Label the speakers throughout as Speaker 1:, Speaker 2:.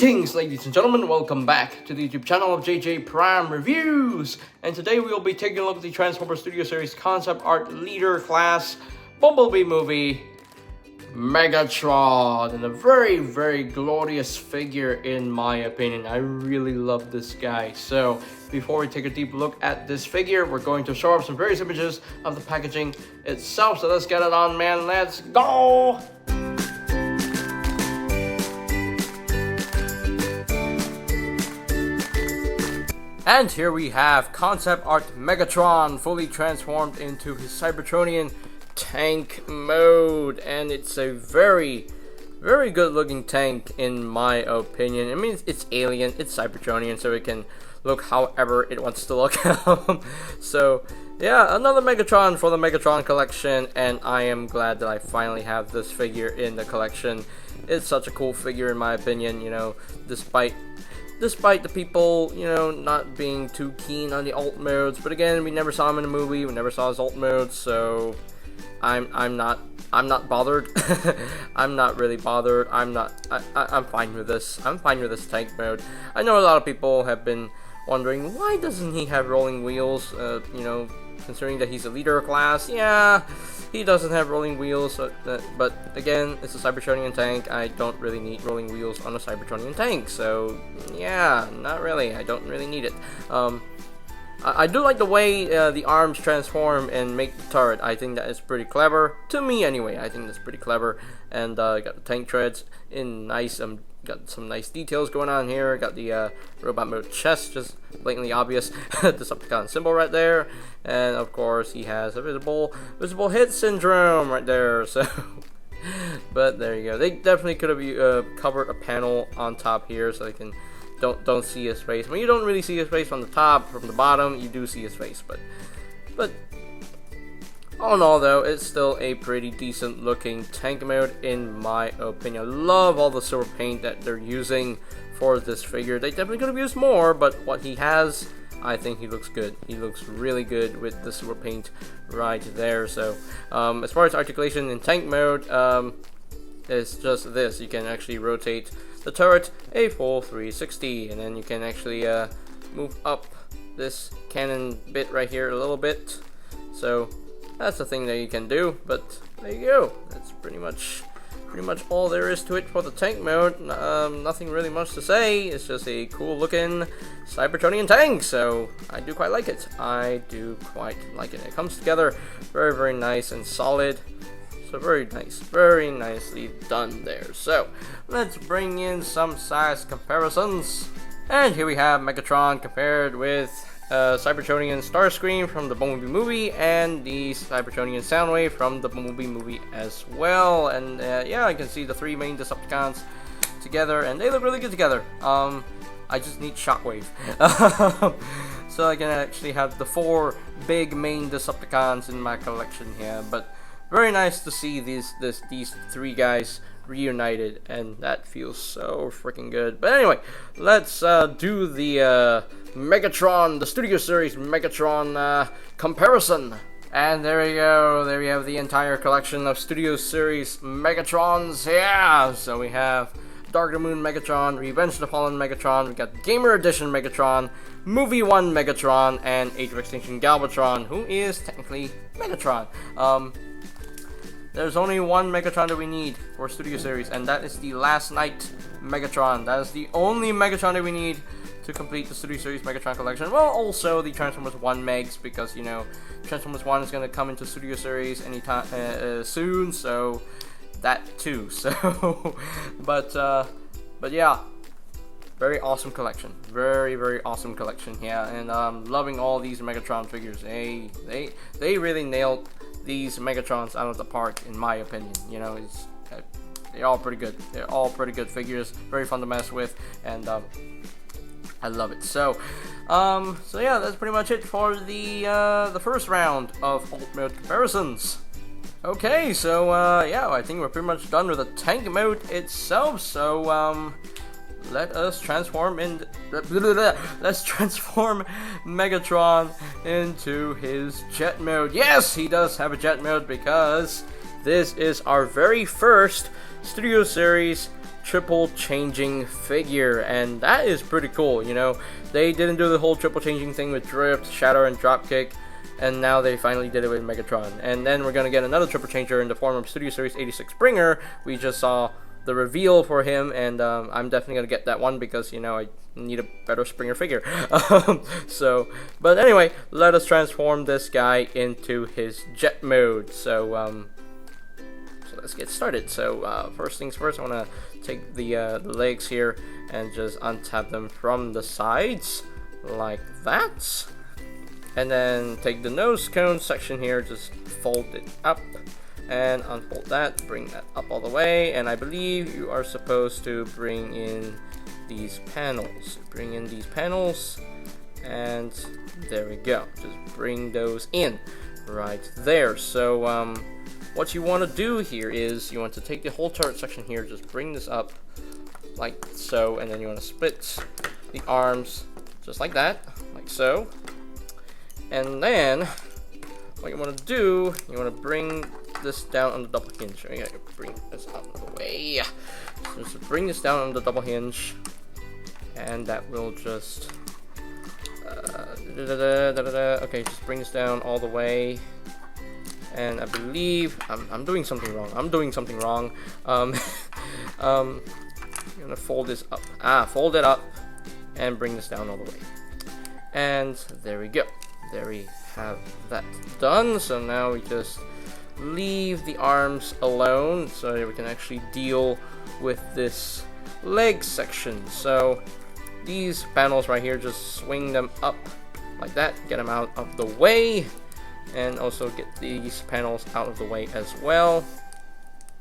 Speaker 1: Greetings, ladies and gentlemen, welcome back to the YouTube channel of JJ Prime Reviews. And today we will be taking a look at the Transformers Studio Series Concept Art Leader Class Bumblebee movie, Megatron. And a very glorious figure in my opinion. I really love this guy. So before we take a deep look at this figure, we're going to show off some various images of the packaging itself. So let's get it on, man. Let's go! And here we have concept art Megatron fully transformed into his Cybertronian tank mode, and it's a very good looking tank in my opinion. I mean, it's alien, it's Cybertronian, so it can look however it wants to look. So yeah, another Megatron for the Megatron collection, and I am glad that I finally have this figure in the collection. It's such a cool figure in my opinion, you know, despite the people, you know, not being too keen on the alt modes. But again, we never saw him in the movie, we never saw his alt modes, so I'm not bothered. I'm not really bothered. I'm fine with this. I'm fine with this tank mode. I know a lot of people have been wondering, why doesn't he have rolling wheels? You know, considering that he's a leader class. Yeah, he doesn't have rolling wheels, but again, it's a Cybertronian tank. I don't really need rolling wheels on a Cybertronian tank, so yeah, not really. I don't really need it. I do like the way the arms transform and make the turret. I think that is pretty clever. To me, anyway, I think that's pretty clever. And got the tank treads in nice. Got some nice details going on here. Got the robot mode chest, just blatantly obvious. Decepticon symbol right there. And of course, he has a visible hit syndrome right there. So, but there you go. They definitely could have covered a panel on top here so they can. Don't see his face. I mean, you don't really see his face from the top. From the bottom, you do see his face, but all in all, though, it's still a pretty decent looking tank mode in my opinion. I love all the silver paint that they're using for this figure. They definitely could have used more, but what he has, I think he looks good. He looks really good with the silver paint right there. So as far as articulation in tank mode, it's just this. You can actually rotate the turret a full 360, and then you can actually move up this cannon bit right here a little bit. So that's the thing that you can do. But there you go. That's pretty much all there is to it for the tank mode. Nothing really much to say. It's just a cool looking Cybertronian tank. So I do quite like it. It comes together very nice and solid. So very nicely done there. So let's bring in some size comparisons. And here we have Megatron compared with Cybertronian Starscream from the Bumblebee movie and the Cybertronian Soundwave from the Bumblebee movie as well. And yeah, I can see the three main Decepticons together, and they look really good together. I just need Shockwave. So I can actually have the four big main Decepticons in my collection here. But very nice to see these three guys reunited, and that feels so freaking good. But anyway, let's do the Megatron, the Studio Series Megatron comparison. And there you go. There you have the entire collection of Studio Series Megatrons. Yeah, so we have Dark of the Moon Megatron, Revenge of the Fallen Megatron, we got Gamer Edition Megatron, Movie 1 Megatron, and Age of Extinction Galvatron, who is technically Megatron. There's only one Megatron that we need for Studio Series, and that is the Last Night Megatron. That is the only Megatron that we need to complete the Studio Series Megatron collection. Well, also the Transformers 1 Megs, because, you know, Transformers 1 is going to come into Studio Series anytime soon, so that too. So, but yeah, very awesome collection. Very awesome collection here, and loving all these Megatron figures. They really nailed these Megatrons out of the park, in my opinion. You know, they're all pretty good. They're all pretty good figures, very fun to mess with, and I love it. So yeah, that's pretty much it for the first round of alt mode comparisons. Okay, so yeah, I think we're pretty much done with the tank mode itself. So let's transform Megatron into his jet mode. Yes, he does have a jet mode, because this is our very first Studio Series triple changing figure, and that is pretty cool. You know, they didn't do the whole triple changing thing with Drift, Shatter, and Dropkick, and now they finally did it with Megatron. And then we're gonna get another triple changer in the form of Studio Series 86 Springer. We just saw the reveal for him, and I'm definitely gonna get that one because, you know, I need a better Springer figure. But anyway, let us transform this guy into his jet mode. So let's get started. So first things first, I want to take the legs here and just untap them from the sides like that, and then take the nose cone section here, just fold it up and unfold that, bring that up all the way, and I believe you are supposed to bring in these panels. Bring in these panels, and there we go. Just bring those in right there. So what you want to do here is you want to take the whole turret section here, just bring this up like so, and then you want to split the arms just like that, like so. And then what you want to do, you want to bring this down on the double hinge. I gotta bring this out of the way. So just bring this down on the double hinge, and that will just okay, just bring this down all the way. And I believe I'm doing something wrong. I'm gonna fold this up. Fold it up and bring this down all the way. And there we go. There we have that done. So now we just leave the arms alone so that we can actually deal with this leg section. So these panels right here, just swing them up like that, get them out of the way, and also get these panels out of the way as well.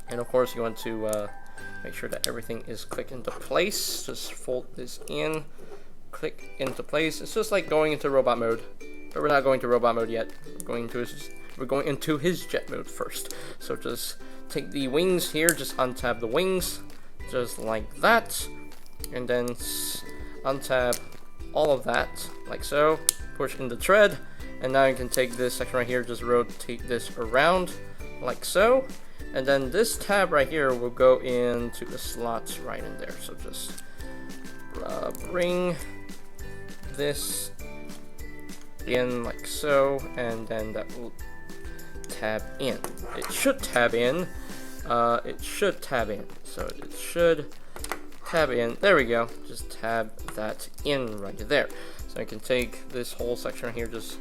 Speaker 1: And of course you want to make sure that everything is clicked into place. Just fold this in, click into place. It's just like going into robot mode, but we're not going to robot mode yet. We're going into his jet mode first. So just take the wings here, just untap the wings just like that, and then untap all of that like so, push in the tread, and now you can take this section right here, just rotate this around like so, and then this tab right here will go into the slots right in there. So just bring this in like so, and then that will tab in. It should tab in. So it should tab in. There we go. Just tab that in right there. So I can take this whole section right here, just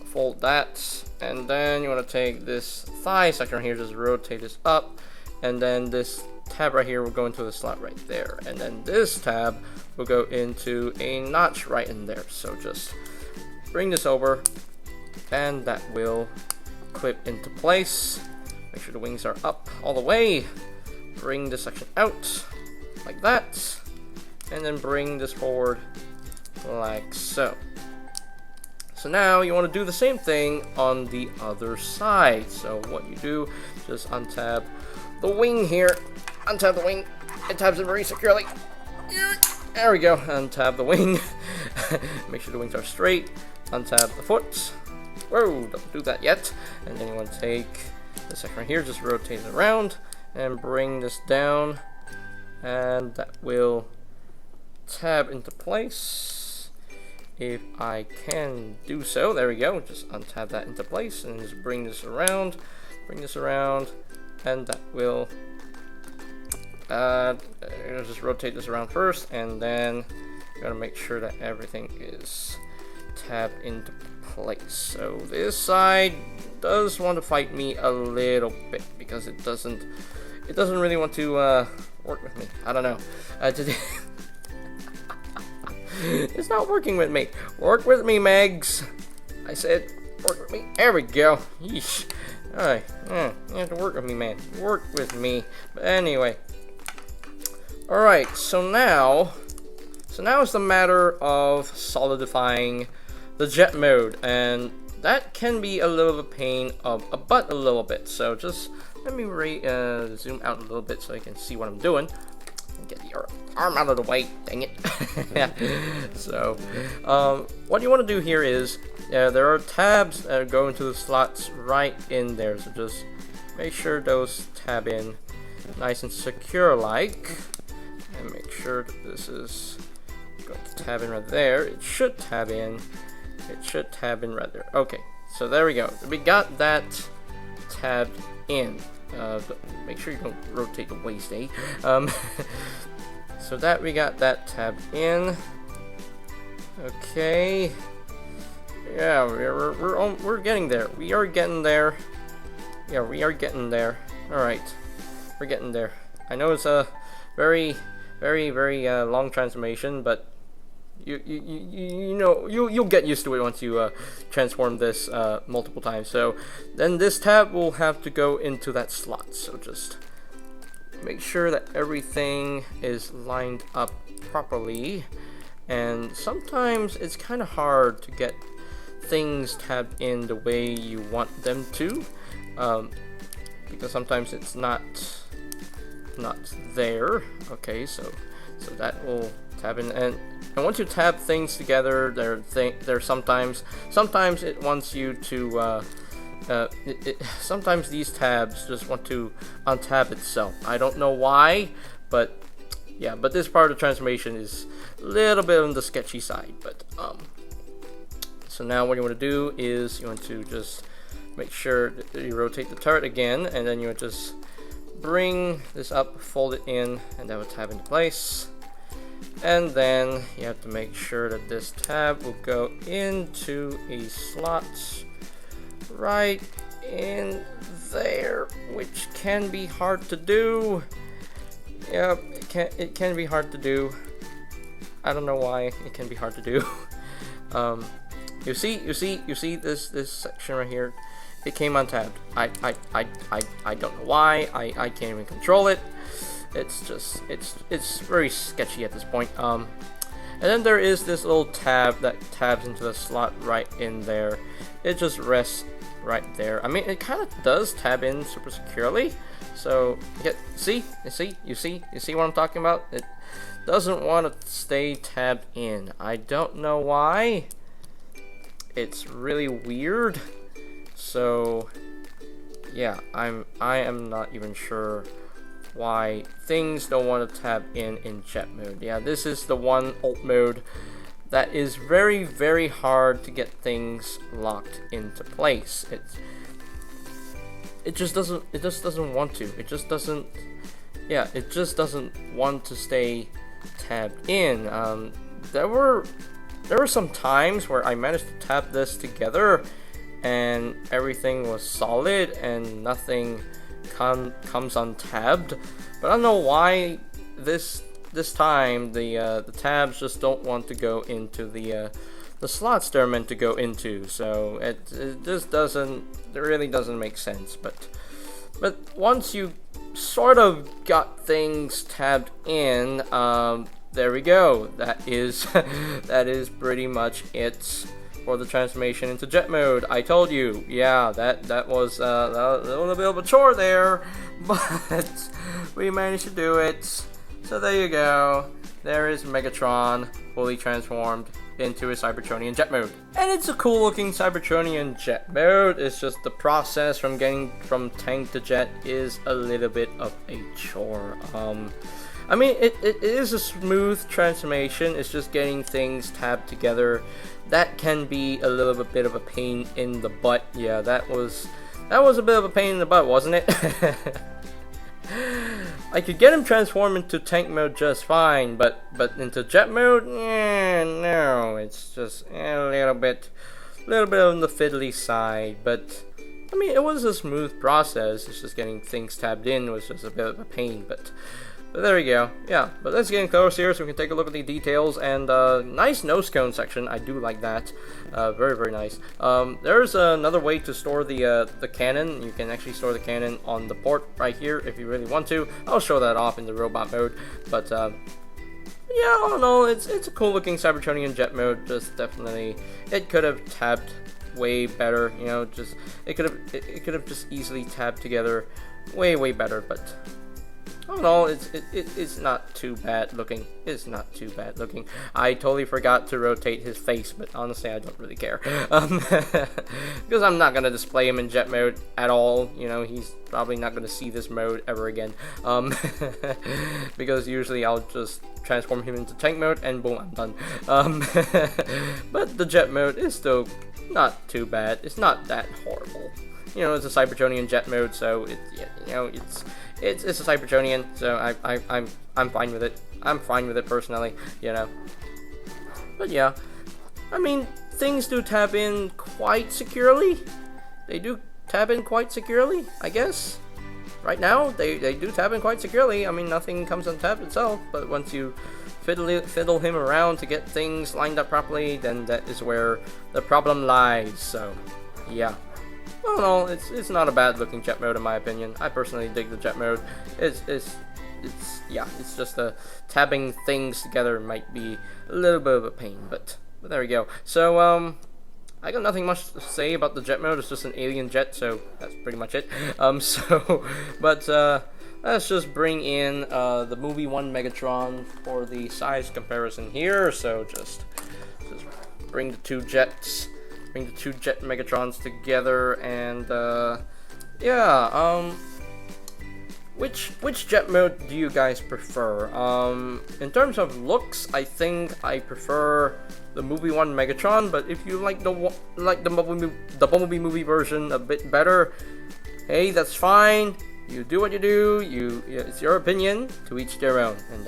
Speaker 1: fold that, and then you want to take this thigh section right here, just rotate this up, and then this tab right here will go into the slot right there, and then this tab will go into a notch right in there. So just bring this over, and that will clip into place. Make sure the wings are up all the way. Bring this section out like that, and then bring this forward like so. So now you want to do the same thing on the other side. So what you do, just untab the wing here. Untab the wing. It tabs it very securely. There we go. Untab the wing. Make sure the wings are straight. Untab the foot. Whoa, don't do that yet. And then you want to take this section right here, just rotate it around and bring this down, and that will tab into place if I can do so. There we go. Just untab that into place and just bring this around, and that will just rotate this around first, and then you gotta make sure that everything is tabbed into place. So this side does want to fight me a little bit because it doesn't really want to work with me. I don't know. It's not working with me. Work with me, Megs. I said work with me. There we go. Yeesh. Alright. You have to work with me, man. Work with me. But anyway. Alright, so now it's the matter of solidifying the jet mode, and that can be a little bit pain of a butt a little bit. So just let me zoom out a little bit so you can see what I'm doing. Get your arm out of the way, dang it. So what you want to do here is there are tabs that go into the slots right in there, so just make sure those tab in nice and secure like. And make sure that this is going to tab in right there. It should tab in. It should tab in right there. Okay, so there we go. We got that tabbed in. Make sure you don't rotate the waist, eh? So that we got that tabbed in. Okay. Yeah, we're getting there. We are getting there. Yeah, we are getting there. All right, we're getting there. I know it's a very long transformation, but you'll get used to it once you transform this multiple times. So then this tab will have to go into that slot. So just make sure that everything is lined up properly. And sometimes it's kind of hard to get things tabbed in the way you want them to, because sometimes it's not there. Okay, so that will tab in, and once you tab things together, there sometimes it wants you to sometimes these tabs just want to untab itself. I don't know why, but yeah, but this part of the transformation is a little bit on the sketchy side. But so now what you want to do is you want to just make sure that you rotate the turret again, and then you want to just bring this up, fold it in, and that will tab into place. And then you have to make sure that this tab will go into a slot right in there, which can be hard to do. Yep, it can be hard to do. I don't know why it can be hard to do. You see this section right here. It came untabbed. I don't know why. I can't even control it. It's very sketchy at this point. And then there is this little tab that tabs into the slot right in there. It just rests right there. I mean, it kind of does tab in super securely. So you see what I'm talking about? It doesn't want to stay tabbed in. I don't know why. It's really weird. So yeah, I am not even sure why things don't want to tab in jet mode. Yeah, this is the one alt mode that is very hard to get things locked into place. It just doesn't want to. It just doesn't want to stay tabbed in. There were some times where I managed to tab this together and everything was solid and nothing comes untabbed, but I don't know why this time the tabs just don't want to go into the slots they're meant to go into. So it really doesn't make sense. But once you sort of got things tabbed in, there we go. That is pretty much it for the transformation into jet mode. I told you, yeah, that was a little bit of a chore there, but we managed to do it. So there you go. There is Megatron fully transformed into a Cybertronian jet mode. And it's a cool looking Cybertronian jet mode. It's just the process from getting from tank to jet is a little bit of a chore. I mean, it is a smooth transformation. It's just getting things tabbed together. That can be a little bit of a pain in the butt. Yeah, that was a bit of a pain in the butt, wasn't it? I could get him transformed into tank mode just fine, but into jet mode, no, it's just a little bit on the fiddly side. But I mean, it was a smooth process. It's just getting things tabbed in was just a bit of a pain, but there we go. Yeah, but let's get in close here so we can take a look at the details. And nice nose cone section. I do like that. Very nice. There's another way to store the cannon. You can actually store the cannon on the port right here if you really want to. I'll show that off in the robot mode. But yeah, I don't know. It's a cool looking Cybertronian jet mode. Just definitely, it could have tabbed way better. You know, it could have just easily tabbed together way better. But all in all, it's not too bad looking. It's not too bad looking. I totally forgot to rotate his face, but honestly, I don't really care. Because I'm not gonna display him in jet mode at all. You know, he's probably not gonna see this mode ever again. Because usually I'll just transform him into tank mode, and boom, I'm done. But the jet mode is still not too bad. It's not that horrible. You know, it's a Cybertronian jet mode, so it's a Cybertronian, so I'm fine with it. I'm fine with it personally, you know. But yeah, I mean, things do tab in quite securely. They do tab in quite securely, I guess. Right now, they do tab in quite securely. I mean, nothing comes untapped itself, but once you fiddle him around to get things lined up properly, then that is where the problem lies. So, yeah. All in all, it's not a bad looking jet mode in my opinion. I personally dig the jet mode. It's just tabbing things together might be a little bit of a pain, but there we go. So I got nothing much to say about the jet mode. It's just an alien jet, so that's pretty much it. Let's just bring in the movie 1 Megatron for the size comparison here. So just bring the two jets. Bring the two jet Megatrons together, and which jet mode do you guys prefer? In terms of looks, I think I prefer the movie 1 Megatron, but if you like the Bumblebee movie version a bit better, hey, that's fine. You do what you do. It's your opinion. To each their own, and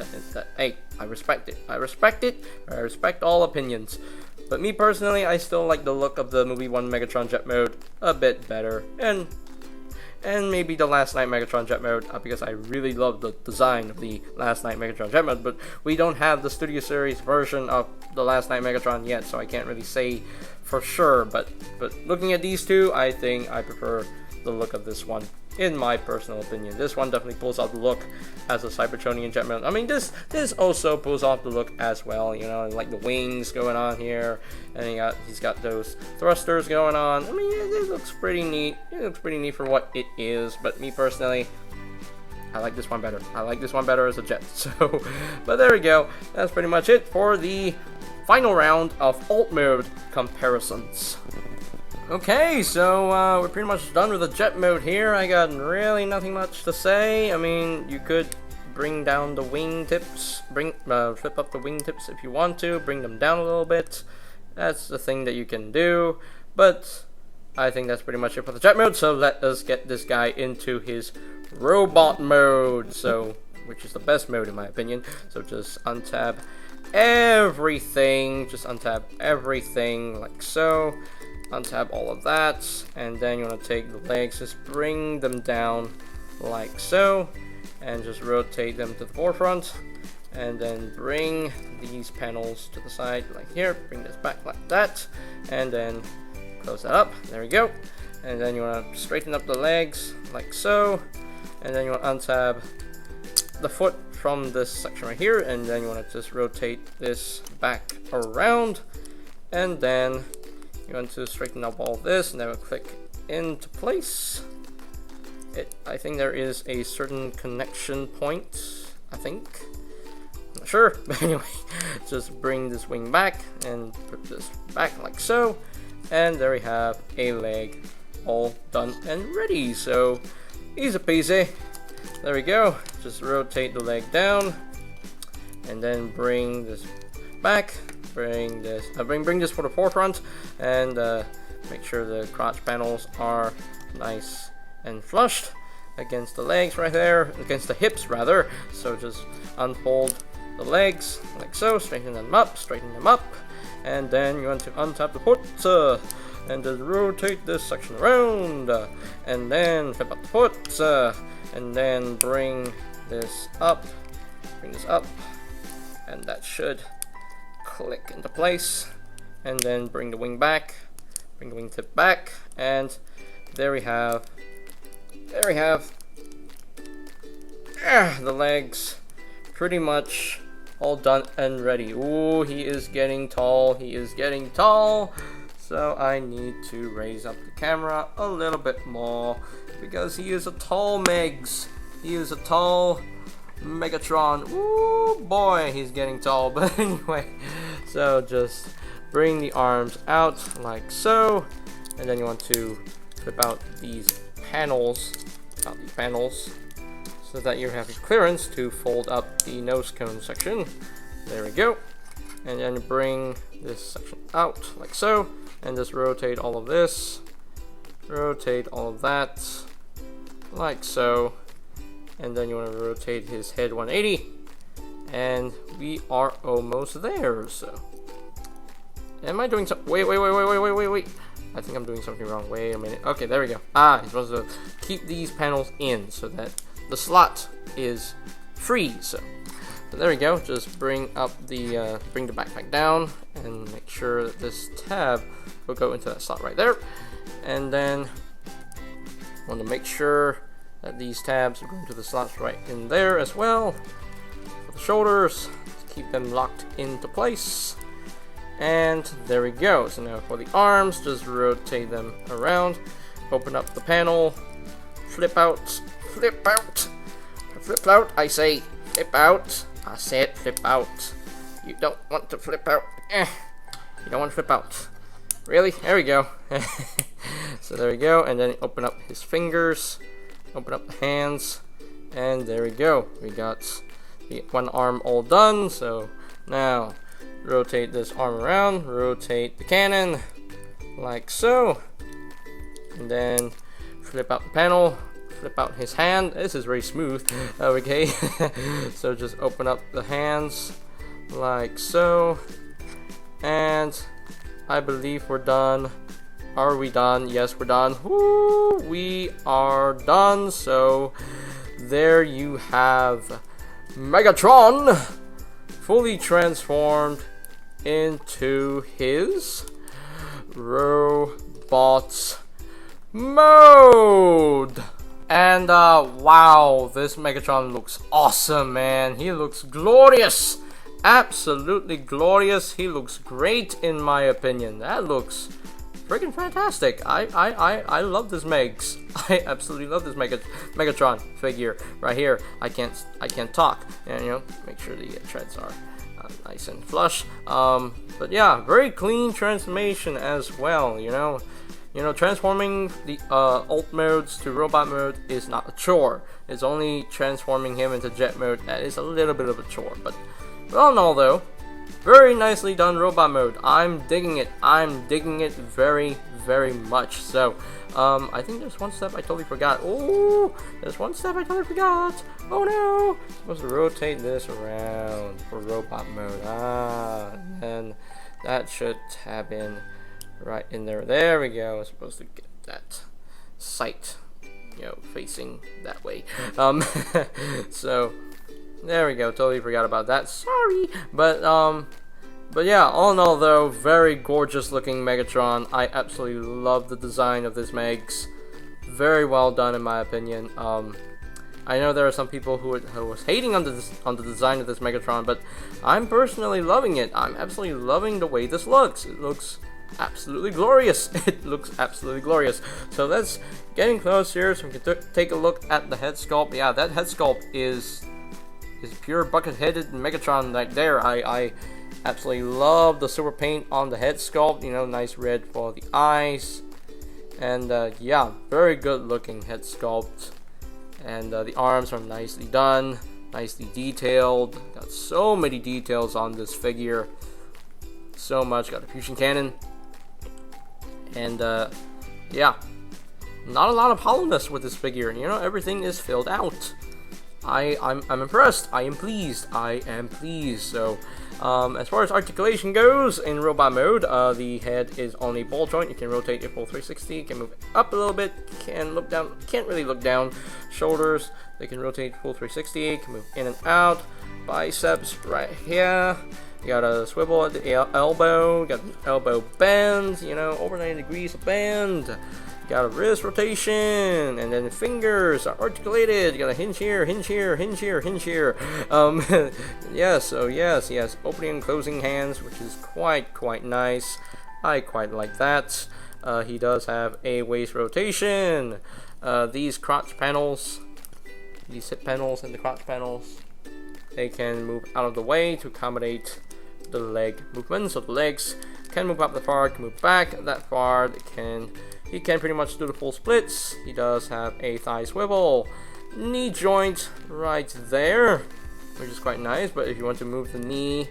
Speaker 1: hey, I respect it. I respect all opinions. But me personally, I still like the look of the movie 1 Megatron jet mode a bit better, and maybe the Last Night Megatron jet mode, because I really love the design of the Last Night Megatron jet mode. But we don't have the Studio Series version of the Last Night Megatron yet, so I can't really say for sure. But looking at these two, I think I prefer the look of this one. In my personal opinion, this one definitely pulls off the look as a Cybertronian jet mode. I mean, this also pulls off the look as well. You know, like the wings going on here, and he's got those thrusters going on. I mean, it looks pretty neat. It looks pretty neat for what it is. But me personally, I like this one better. I like this one better as a jet. So, but there we go. That's pretty much it for the final round of alt mode comparisons. Okay, so we're pretty much done with the jet mode here. I got really nothing much to say. I mean, you could bring down the wing tips, flip up the wing tips if you want to, bring them down a little bit. That's the thing that you can do. But I think that's pretty much it for the jet mode. So let us get this guy into his robot mode. So, which is the best mode in my opinion. So just untab everything. Just untab everything like so. Untab all of that, and then you want to take the legs, just bring them down like so, and just rotate them to the forefront, and then bring these panels to the side like here, bring this back like that, and then close that up. There we go. And then you want to straighten up the legs like so, and then you want to untab the foot from this section right here, and then you want to just rotate this back around, and then you want to straighten up all this, and then we'll click into place. I think there is a certain connection point, I think. I'm not sure, but anyway, just bring this wing back and put this back like so, and there we have a leg all done and ready. So easy peasy. There we go. Just rotate the leg down, and then bring this back. Bring this for the forefront, and make sure the crotch panels are nice and flushed against the legs right there, against the hips rather. So just unfold the legs like so, straighten them up, and then you want to untap the foot and just rotate this section around, and then flip up the foot, and then bring this up, and that should click into place, and then bring the wing back, bring the wing tip back, and there we have the legs pretty much all done and ready. Ooh, he is getting tall, so I need to raise up the camera a little bit more, because he is a tall Megs. He is a tall Megatron. Ooh, boy, he's getting tall. But anyway, so just bring the arms out like so, and then you want to flip out these panels, so that you have clearance to fold up the nose cone section. There we go. And then bring this section out like so, and just rotate all of this, rotate all of that like so, and then you want to rotate his head 180, and we are almost there. So am I doing something? Wait, I think I'm doing something wrong. Wait a minute. Okay, there we go. You're supposed to keep these panels in so that the slot is free. So there we go. Just bring up the bring the backpack down and make sure that this tab will go into that slot right there. And then want to make sure that these tabs are going to the slots right in there as well. For the shoulders, keep them locked into place. And there we go. So now for the arms, just rotate them around, open up the panel, flip out, I say, flip out. I said flip out. You don't want to flip out. You don't want to flip out. Really? There we go. So there we go. And then open up his fingers, open up the hands, and there we go. We got the one arm all done. So now rotate this arm around, rotate the cannon like so, and then flip out the panel, flip out his hand. This is very smooth. Okay. So just open up the hands like so, and I believe we're done. Are we done? Yes, we're done. Woo, we are done. So there you have Megatron fully transformed into his robot mode. And wow, this Megatron looks awesome, man. He looks glorious. Absolutely glorious. He looks great in my opinion. That looks freaking fantastic. I love this Megs. I absolutely love this Megatron figure right here. I can't talk, and you know, make sure the treads are nice and flush. But yeah, very clean transformation as well. You know, transforming the alt modes to robot mode is not a chore. It's only transforming him into jet mode that is a little bit of a chore. But all in all, though, very nicely done robot mode. I'm digging it. I'm digging it very, very much. So, I think there's one step I totally forgot. Oh, there's one step I totally forgot. Oh no! I'm supposed to rotate this around for robot mode. And that should tab in right in there. There we go. I'm supposed to get that sight, you know, facing that way. So there we go. Totally forgot about that. Sorry. But yeah, all in all though, very gorgeous looking Megatron. I absolutely love the design of this Megs. Very well done in my opinion. I know there are some people who was hating on the design of this Megatron, but I'm personally loving it. I'm absolutely loving the way this looks. It looks absolutely glorious. It looks absolutely glorious. So let's getting close here so we can take a look at the head sculpt. Yeah, that head sculpt is pure bucket-headed Megatron right there. I absolutely love the silver paint on the head sculpt. You know, nice red for the eyes, and yeah, very good looking head sculpt. And the arms are nicely done, nicely detailed. Got so many details on this figure. So much. Got a fusion cannon. And yeah, not a lot of hollowness with this figure. You know, everything is filled out. I'm impressed. I am pleased. So as far as articulation goes, in robot mode, the head is on a ball joint. You can rotate it full 360. You can move it up a little bit. Can look down. Can't really look down. Shoulders, they can rotate full 360. You can move in and out. Biceps right here. You got a swivel at the elbow. You got the elbow bend. You know, over 90 degrees of bend. Got a wrist rotation, and then the fingers are articulated. You got a hinge here, hinge here, hinge here, hinge here. Yeah, so yes, opening and closing hands, which is quite nice. I quite like that. He does have a waist rotation. These crotch panels, these hip panels and the crotch panels they can move out of the way to accommodate the leg movement. So the legs can move up that far, can move back that far. He can pretty much do the full splits. He does have a thigh swivel, knee joint right there, which is quite nice. But if you want to move the knee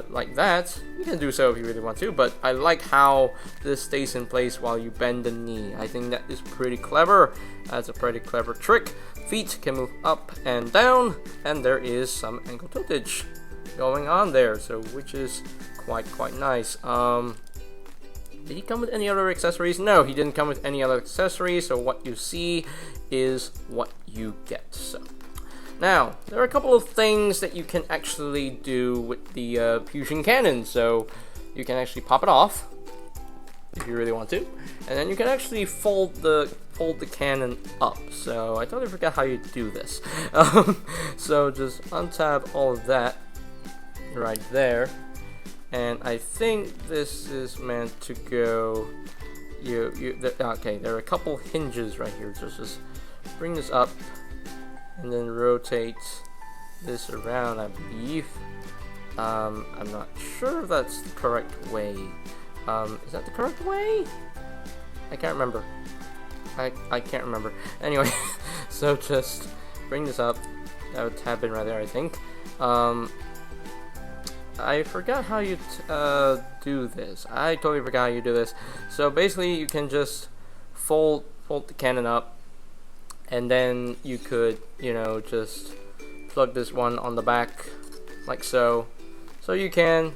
Speaker 1: like that, you can do so if you really want to, but I like how this stays in place while you bend the knee. I think that is pretty clever. That's a pretty clever trick. Feet can move up and down, and there is some ankle tiltage going on there, so which is quite nice. Did he come with any other accessories? No, he didn't come with any other accessories, so what you see is what you get. So now, there are a couple of things that you can actually do with the fusion cannon. So you can actually pop it off if you really want to, and then you can actually fold the cannon up. So I totally forgot how you do this. So just untap all of that right there, and I think this is meant to go. Okay, there are a couple hinges right here. So just bring this up, and then rotate this around, I believe. I'm not sure if that's the correct way. Is that the correct way? I can't remember. I can't remember. Anyway, so just bring this up. That would tap in right there, I think. I forgot how you do this. I totally forgot how you do this. So basically, you can just fold the cannon up, and then you could, just plug this one on the back, like so. So you can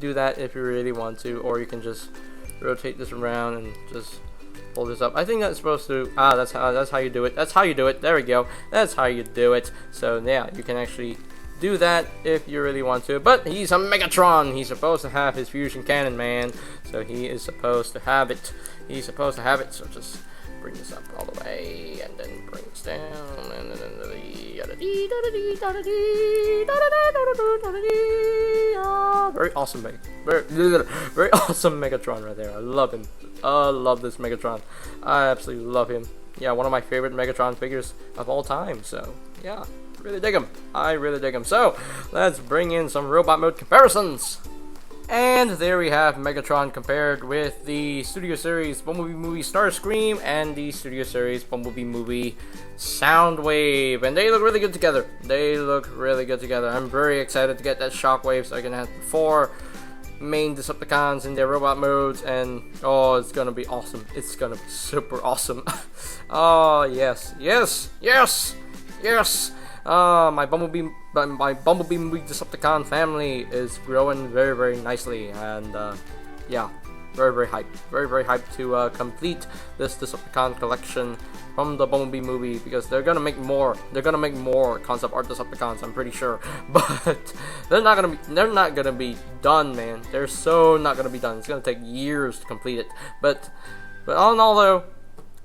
Speaker 1: do that if you really want to, or you can just rotate this around and just pull this up. I think that's supposed to. That's how you do it. That's how you do it. There we go. That's how you do it. So yeah, you can actually do that if you really want to. But he's a Megatron. He's supposed to have his fusion cannon, man. So he is supposed to have it. He's supposed to have it. So just bring this up all the way, and then bring this down, and then very awesome, very awesome Megatron right there. I love him. I love this Megatron. I absolutely love him. Yeah, one of my favorite Megatron figures of all time. So yeah, really dig him. I really dig him. So let's bring in some robot mode comparisons. And there we have Megatron compared with the Studio Series Bumblebee movie Starscream and the Studio Series Bumblebee movie Soundwave. And they look really good together. They look really good together. I'm very excited to get that Shockwave so I can have 4 main Decepticons in their robot modes. And oh, it's gonna be awesome. It's gonna be super awesome. Oh, yes. Yes. Yes. Yes. My Bumblebee movie Decepticon family is growing very, very nicely, and yeah, very, very hyped. Very, very hyped to complete this Decepticon collection from the Bumblebee movie, because they're gonna make more. They're gonna make more concept art Decepticons, I'm pretty sure. But they're not gonna be done, man. They're so not gonna be done. It's gonna take years to complete it. But all in all, though,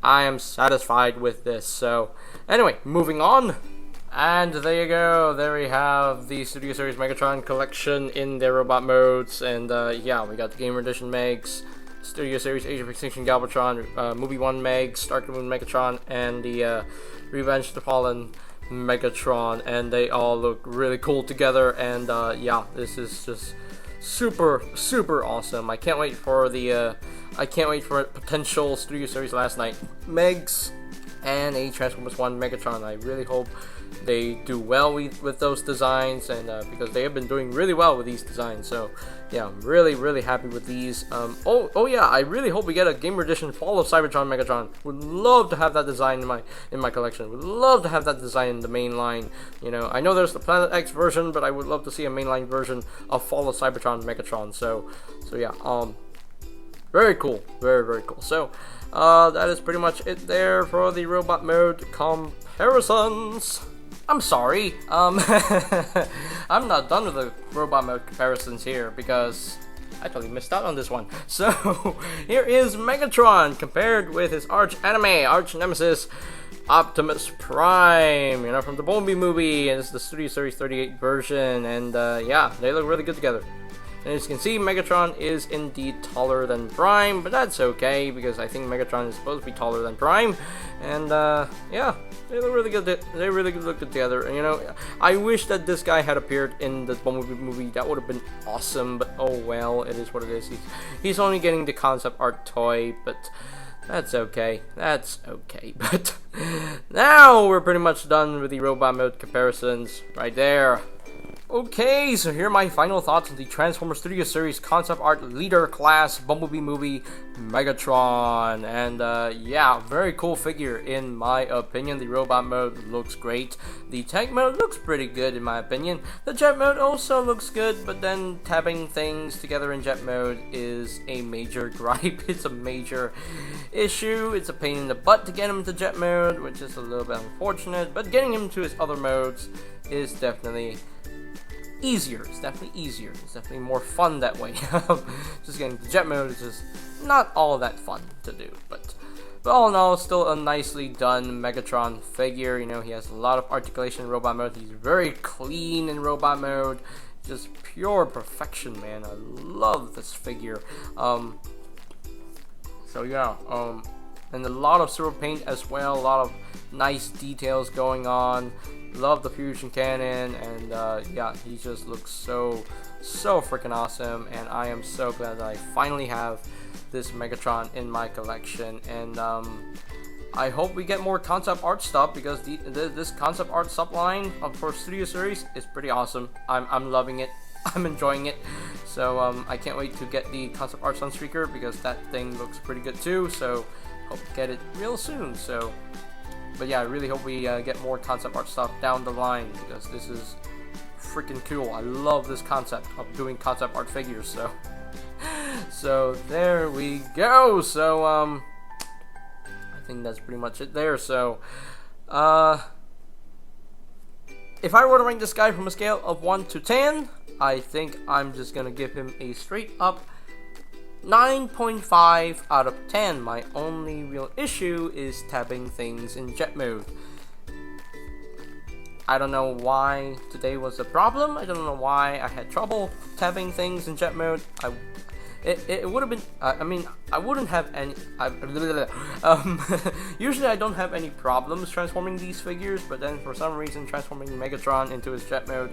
Speaker 1: I am satisfied with this. So anyway, moving on. And there you go, there we have the Studio Series Megatron collection in their robot modes, and yeah, we got the Gamer Edition Megs, Studio Series Age of Extinction Galvatron, Movie 1 Megs, Star Moon Megatron, and the Revenge of the Fallen Megatron, and they all look really cool together, and yeah, this is just super, super awesome. I can't wait for the, potential Studio Series Last Night Megs and a Transformers 1 Megatron. I really hope they do well with those designs, and because they have been doing really well with these designs. So yeah, I'm really, really happy with these. Oh yeah, I really hope we get a Gamer Edition Fall of Cybertron Megatron. Would love to have that design in my collection. Would love to have that design in the main line. I know there's the Planet X version, but I would love to see a mainline version of Fall of Cybertron Megatron. So yeah, very cool, very, very cool. So that is pretty much it there for the robot mode comparisons. I'm sorry, I'm not done with the robot mode comparisons here, because I totally missed out on this one. So here is Megatron compared with his arch nemesis Optimus Prime, from the Bumblebee movie, and it's the Studio Series 38 version, and yeah, they look really good together. And as you can see, Megatron is indeed taller than Prime, but that's okay, because I think Megatron is supposed to be taller than Prime. And, yeah, they look really good. They really look good together. And, you know, I wish that this guy had appeared in the Bumblebee movie. That would have been awesome, but oh well, it is what it is. He's only getting the concept art toy, but that's okay. That's okay. But now we're pretty much done with the robot mode comparisons right there. Okay, so here are my final thoughts on the Transformers Studio Series concept art leader class Bumblebee movie Megatron. And yeah, very cool figure in my opinion. The robot mode looks great. The tank mode looks pretty good in my opinion. The jet mode also looks good, but then tabbing things together in jet mode is a major gripe. It's a major issue. It's a pain in the butt to get him to jet mode, which is a little bit unfortunate, but getting him to his other modes is definitely easier. It's definitely easier. It's definitely more fun that way. Just getting to jet mode is just not all that fun to do, but all in all, still a nicely done Megatron figure. You know, he has a lot of articulation in robot mode. He's very clean in robot mode. Just pure perfection, man. I love this figure. So yeah, and a lot of silver paint as well. A lot of nice details going on. Love the fusion cannon, and yeah, he just looks so freaking awesome, and I am so glad that I finally have this Megatron in my collection. And I hope we get more concept art stuff, because this concept art subline for Studio Series is pretty awesome. I'm loving it. I'm enjoying it. So I can't wait to get the concept art Sunstreaker, because that thing looks pretty good too. So hope to get it real soon. So. But yeah, I really hope we get more concept art stuff down the line, because this is freaking cool. I love this concept of doing concept art figures. So there we go. So I think that's pretty much it there. So if I were to rank this guy from a scale of 1 to 10, I think I'm just gonna give him a straight up 9.5 out of 10. My only real issue is tabbing things in jet mode. I don't know why today was a problem. I don't know why I had trouble tabbing things in jet mode. It would have been, I mean, I wouldn't have any, usually I don't have any problems transforming these figures, but then for some reason transforming Megatron into his jet mode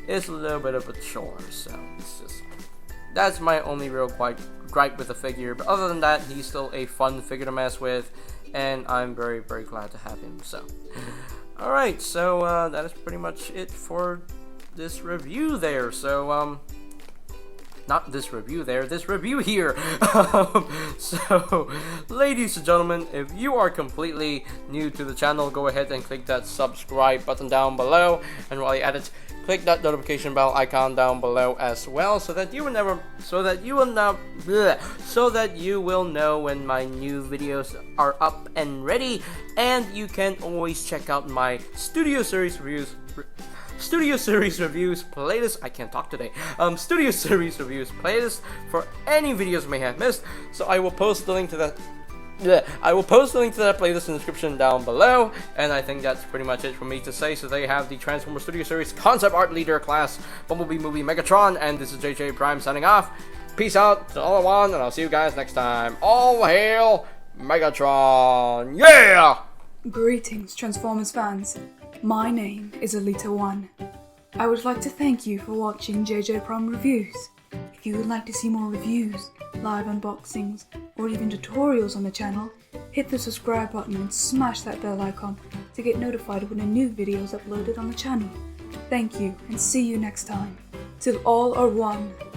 Speaker 1: is a little bit of a chore. So it's just, that's my only real gripe with the figure. But other than that, he's still a fun figure to mess with, and I'm very glad to have him. So alright, so that is pretty much it for this review there. So not this review there, this review here. So ladies and gentlemen, if you are completely new to the channel, go ahead and click that subscribe button down below, and while you're at it, click that notification bell icon down below as well, so that you will know when my new videos are up and ready. And you can always check out my Studio Series reviews playlist. I can't talk today. Studio Series reviews playlist for any videos you may have missed. So I will post the link to that. Playlist in the description down below. And I think that's pretty much it for me to say. So there you have the Transformers Studio Series concept art leader class Bumblebee movie Megatron. And this is JJ Prime signing off. Peace out to all one, and I'll see you guys next time. All hail Megatron! Yeah!
Speaker 2: Greetings, Transformers fans. My name is Alita1. I would like to thank you for watching JJ Prime Reviews. If you would like to see more reviews, live unboxings, or even tutorials on the channel, hit the subscribe button and smash that bell icon to get notified when a new video is uploaded on the channel. Thank you, and see you next time. Till all are one.